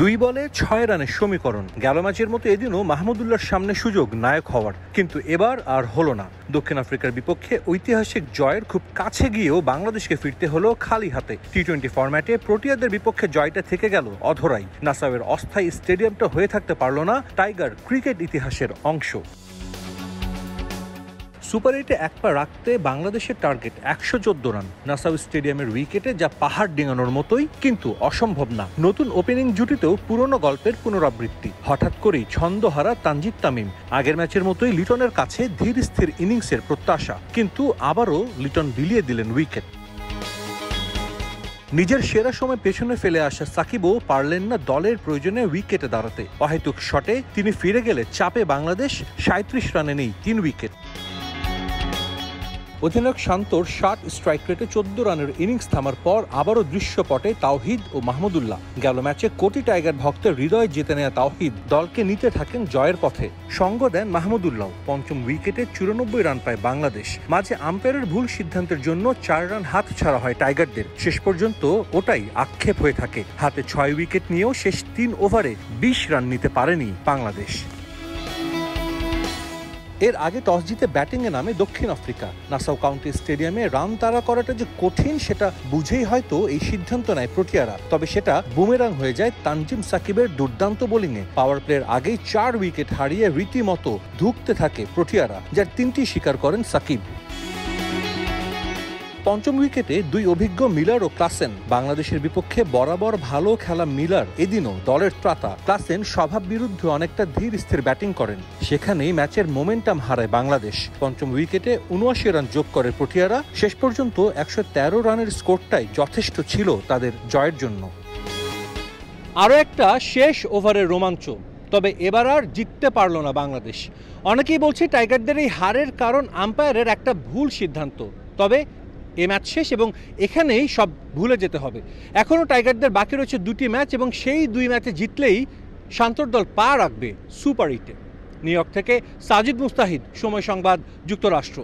দুই বলে ৬ রানের সমীকরণ। গেল ম্যাচের মতো এদিনও মাহমুদুল্লাহর সামনে সুযোগ নায়ক হওয়ার, কিন্তু এবার আর হলো না। দক্ষিণ আফ্রিকার বিপক্ষে ঐতিহাসিক জয়ের খুব কাছে গিয়েও বাংলাদেশকে ফিরতে হলো খালি হাতে। টি-20 ফরম্যাটে প্রোটিয়াদের বিপক্ষে জয়টা থেকে গেল অধরাই। নাসাউয়ের অস্থায়ী স্টেডিয়ামটা হয়ে থাকতে পারল না টাইগার ক্রিকেট ইতিহাসের অংশ। সুপার 8-এ এক পা রাখতে বাংলাদেশের টার্গেট ১১৪ রান। নাসাউ স্টেডিয়ামের উইকেটে যা পাহাড় ডিঙানোর মতোই, কিন্তু অসম্ভব না। নতুন ওপেনিং জুটিতেও পুরনো গল্পের পুনরাবৃত্তি। হঠাৎ করেই ছন্দহারা তানজিদ তামিম। আগের ম্যাচের মতোই লিটনের কাছে ধীর স্থির ইনিংসের প্রত্যাশা, কিন্তু আবারও লিটন বিলিয়ে দিলেন উইকেট। নিজের সেরা সময় পেছনে ফেলে আসা সাকিবও পারলেন না দলের প্রয়োজনে উইকেটে দাঁড়াতে। অহেতুক শটে তিনি ফিরে গেলে চাপে বাংলাদেশ। ৩৭ রানে নেই ৩ উইকেট। অধিনায়ক শান্তর ৬০ স্ট্রাইক রেটে ১৪ রানের ইনিংস থামার পর আবারও দৃশ্যপটে তাওহিদ ও মাহমুদুল্লাহ। গেল ম্যাচে কোটি টাইগার ভক্তের হৃদয় জিতে নেয়া তাওহিদ দলকে নিতে থাকেন জয়ের পথে। সঙ্গ দেন মাহমুদুল্লাহ। পঞ্চম উইকেটে ৯৪ রান পায় বাংলাদেশ। মাঝে আম্পায়ারের ভুল সিদ্ধান্তের জন্য ৪ রান হাত ছাড়া হয় টাইগারদের। শেষ পর্যন্ত ওটাই আক্ষেপ হয়ে থাকে। হাতে ৬ উইকেট নিয়েও শেষ ৩ ওভারে ২০ রান নিতে পারেনি বাংলাদেশ। এর আগে টস জিতে ব্যাটিংয়ে নামে দক্ষিণ আফ্রিকা। নাসাউ কাউন্টি স্টেডিয়ামে রান তাড়া করাটা যে কঠিন সেটা বুঝেই হয়তো এই সিদ্ধান্ত নেয় প্রোটিয়ারা। তবে সেটা বুমেরাং হয়ে যায় তানজিম সাকিবের দুর্দান্ত বোলিংয়ে। পাওয়ার প্লের আগেই ৪ উইকেট হারিয়ে রীতিমতো ধুঁকতে থাকে প্রোটিয়ারা, যার ৩টি শিকার করেন সাকিব। পঞ্চম উইকেটে ২ অভিজ্ঞ মিলার ও ক্লাসেন। বাংলাদেশের বিপক্ষে বরাবর ভালো খেলা মিলার এদিনও দলের ত্রাতা। ক্লাসেন স্বভাব বিরুদ্ধে অনেকটা ধীর স্থির ব্যাটিং করেন। সেখানেই ম্যাচের মোমেন্টাম হারায় বাংলাদেশ। পঞ্চম উইকেটে ৭৯ রান যোগ করে প্রোটিয়ারা। শেষ পর্যন্ত ১১৩ রানের স্কোরটাই যথেষ্ট ছিল তাদের জয়ের জন্য। আরও একটা শেষ ওভারের রোমাঞ্চ, তবে এবার আর জিততে পারল না বাংলাদেশ। অনেকেই বলছে টাইগারদের এই হারের কারণ আম্পায়ারের একটা ভুল সিদ্ধান্ত। তবে এ ম্যাচ শেষ এবং এখানেই সব ভুলে যেতে হবে। এখনও টাইগারদের বাকি রয়েছে ২টি ম্যাচ এবং সেই ২ ম্যাচে জিতলেই শান্তর দল পা রাখবে সুপার 8-এ। নিউ ইয়র্ক থেকে সাজিদ মুস্তাহিদ, সময় সংবাদ, যুক্তরাষ্ট্র।